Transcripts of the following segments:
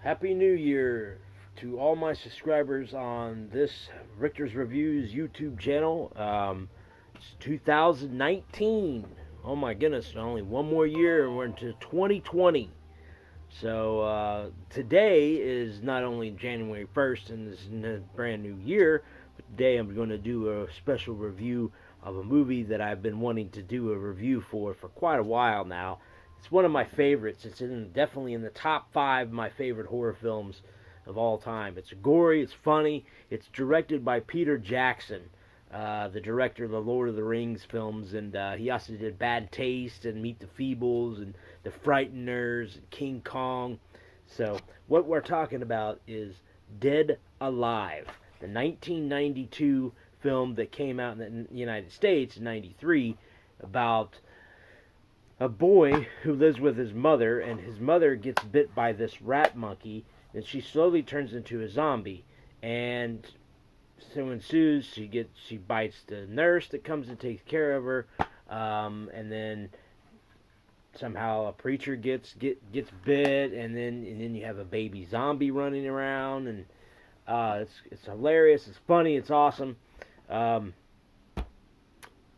Happy New Year to all my subscribers on this Richter's Reviews YouTube channel. It's 2019. Oh my goodness, only one more year and we're into 2020. So today is not only January 1st and this is a brand new year, but today I'm going to do a special review of a movie that I've been wanting to do a review for quite a while now. It's one of my favorites. It's definitely in the top 5 of my favorite horror films of all time. It's gory, it's funny, it's directed by Peter Jackson, the director of the Lord of the Rings films, and he also did Bad Taste and Meet the Feebles and The Frighteners and King Kong. So what we're talking about is Dead Alive, the 1992 film that came out in the United States in 93 about a boy who lives with his mother, and his mother gets bit by this rat monkey, and she slowly turns into a zombie. And so ensues, she bites the nurse that comes and takes care of her, and then somehow a preacher gets bit, and then you have a baby zombie running around, and it's hilarious, it's funny, it's awesome.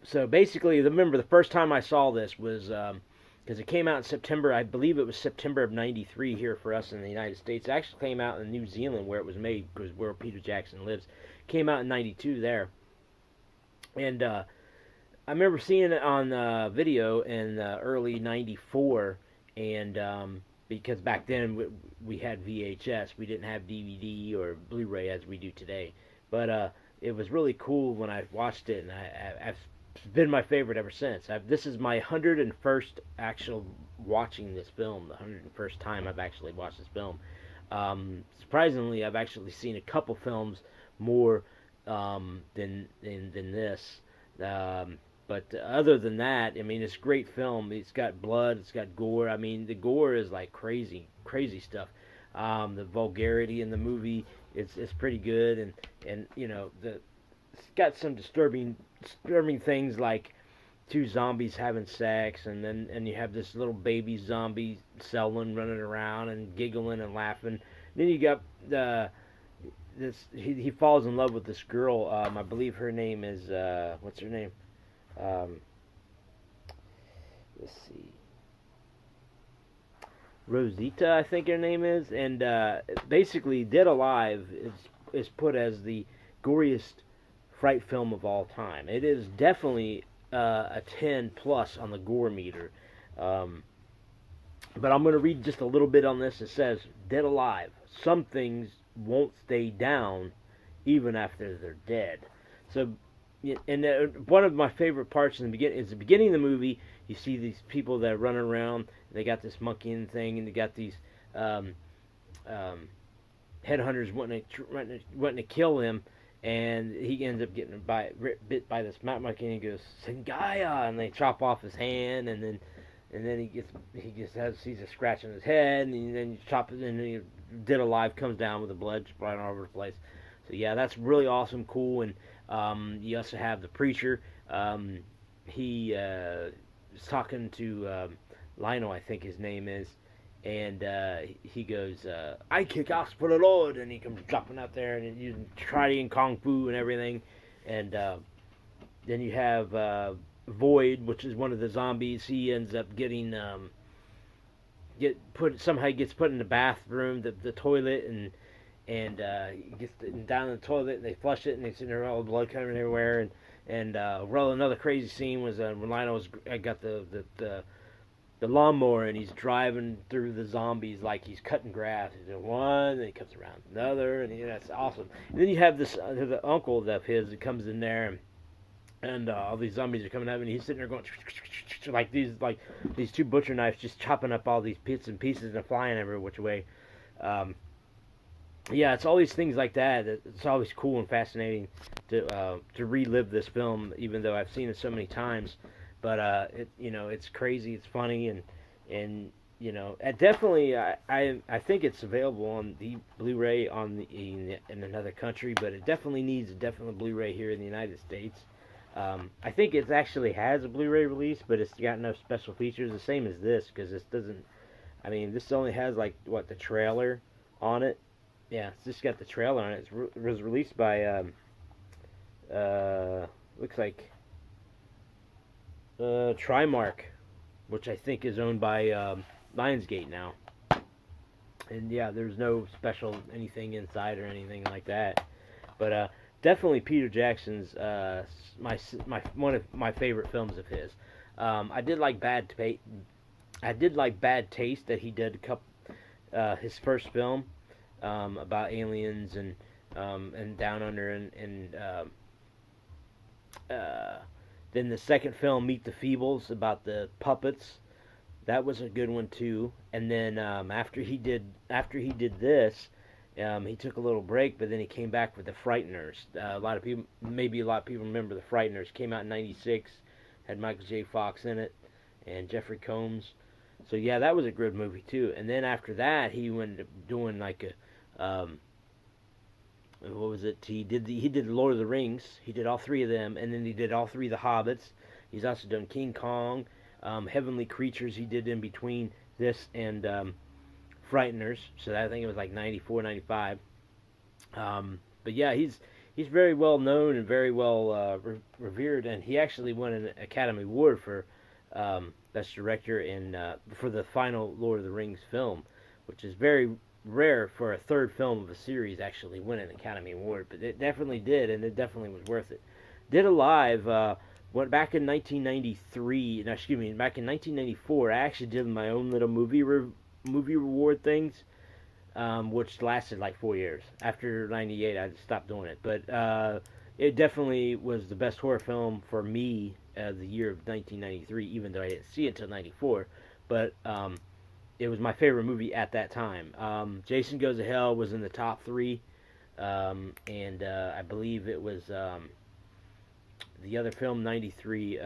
So basically, remember the first time I saw this was because it came out in September. I believe it was September of '93 here for us in the United States. It actually came out in New Zealand where it was made, because where Peter Jackson lives. It came out in '92 there, and I remember seeing it on video in early '94, and because back then we had VHS, we didn't have DVD or Blu-ray as we do today, but it was really cool when I watched it, and I've it's been my favorite ever since. This is my 101st actual watching this film, the 101st time I've actually watched this film. Surprisingly, I've actually seen a couple films more than this. But other than that, I mean, it's a great film. It's got blood, it's got gore. I mean, the gore is like crazy stuff. The vulgarity in the movie is pretty good, and you know it's got some disturbing things like two zombies having sex, and you have this little baby zombie Selwyn running around and giggling and laughing. Then you got he falls in love with this girl. I believe her name is what's her name? Let's see. Rosita, I think her name is, and basically Dead Alive is put as the goriest fright film of all time. It is definitely a 10 plus on the gore meter. But I'm going to read just a little bit on this. It says, Dead Alive. Some things won't stay down even after they're dead. So, and one of my favorite parts in the beginning is the beginning of the movie. You see these people that are running around. They got this monkey and thing, and they got these headhunters wanting to kill him. And he ends up getting bit by this monkey, and he goes Sengaya, and they chop off his hand, and then he just sees a scratch on his head, and then you chop it, and then Dead Alive comes down with the blood spraying all over the place. So yeah, that's really awesome, cool, and you also have the preacher. He is talking to Lionel, I think his name is. And he goes, I kick ass for the Lord, and he comes dropping out there, and using karate and kung fu and everything. And then you have Void, which is one of the zombies. He ends up getting somehow he gets put in the bathroom, the toilet, and he gets down in the toilet, and they flush it, and it's in there, all the blood coming everywhere. And well, another crazy scene was when Lionel's got the lawnmower, and he's driving through the zombies like he's cutting grass. He's doing one, then he comes around another, and that's awesome. And then you have this the uncle of his that comes in there, and all these zombies are coming up, and he's sitting there going like these two butcher knives, just chopping up all these bits and pieces and flying every which way. Yeah, it's all these things like that. It's always cool and fascinating to relive this film, even though I've seen it so many times. But it's crazy, it's funny, and definitely I think it's available on the Blu-ray in another country, but it definitely needs a Blu-ray here in the United States. I think it actually has a Blu-ray release, but it's got no special features, the same as this, because this doesn't. I mean, this only has like the trailer on it. Yeah, it's just got the trailer on it. It was released by looks like Trimark, which I think is owned by Lionsgate now. And yeah, there's no special anything inside or anything like that. But definitely Peter Jackson's my one of my favorite films of his. I did like Bad Taste that he did his first film about aliens and Down Under and then the second film Meet the Feebles about the puppets. That was a good one too. And then after he did this, he took a little break, but then he came back with the Frighteners. A lot of people remember the Frighteners. Came out in '96, had Michael J. Fox in it, and Jeffrey Combs. So yeah, that was a good movie too. And then after that, he went up doing like a what was it? He did Lord of the Rings. He did all three of them, and then he did all three of the Hobbits. He's also done King Kong, Heavenly Creatures. He did in between this and Frighteners. So I think it was like 94, 95. But yeah, he's very well known and very well revered, and he actually won an Academy Award for best director in for the final Lord of the Rings film, which is very rare for a third film of a series actually win an Academy Award, but it definitely did, and it definitely was worth it. Did Alive went back in 1993. No, excuse me, back in 1994. I actually did my own little movie reward things, which lasted like 4 years. After '98, I stopped doing it, but it definitely was the best horror film for me the year of 1993, even though I didn't see it until '94. But it was my favorite movie at that time. Jason Goes to Hell was in the top three, and I believe it was the other film, '93.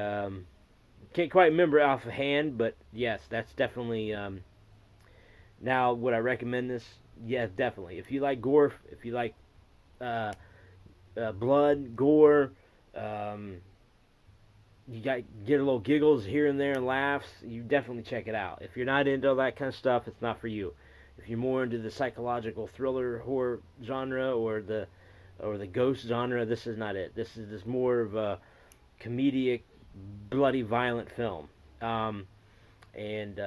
Can't quite remember offhand, but yes, that's definitely. Now, would I recommend this? Yes, definitely. If you like gore, if you like blood, gore, you get a little giggles here and there and laughs, you definitely check it out. If you're not into all that kind of stuff, it's not for you. If you're more into the psychological thriller horror genre or the ghost genre, this is not it. This is just more of a comedic, bloody, violent film. And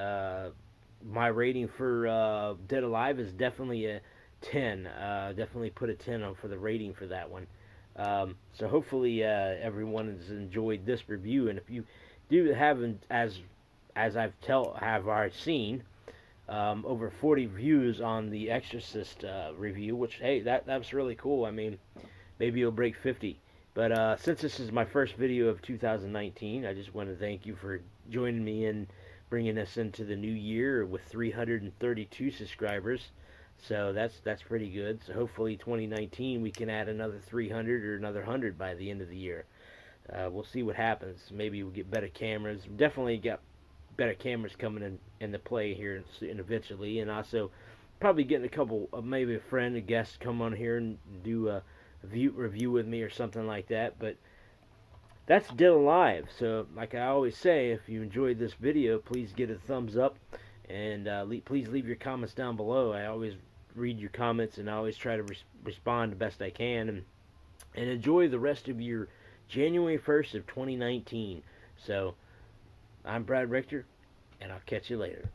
my rating for Dead Alive is definitely a 10. Definitely put a 10 on for the rating for that one. So hopefully everyone has enjoyed this review, and if you do have, as I've already seen, over 40 views on the Exorcist review, which hey, that's really cool. I mean, maybe you'll break 50. But since this is my first video of 2019, I just want to thank you for joining me in bringing us into the new year with 332 subscribers. So that's pretty good. So hopefully 2019 we can add another 300 or another 100 by the end of the year. We'll see what happens. Maybe we'll get better cameras. Definitely got better cameras coming into play here and eventually, and also probably getting a couple, maybe a friend, a guest come on here and do a review with me or something like that. But that's Dead Alive. So like I always say, if you enjoyed this video, please give it a thumbs up, and please leave your comments down below. I always read your comments, and I always try to respond the best I can, and enjoy the rest of your January 1st of 2019. So I'm Brad Richter, and I'll catch you later.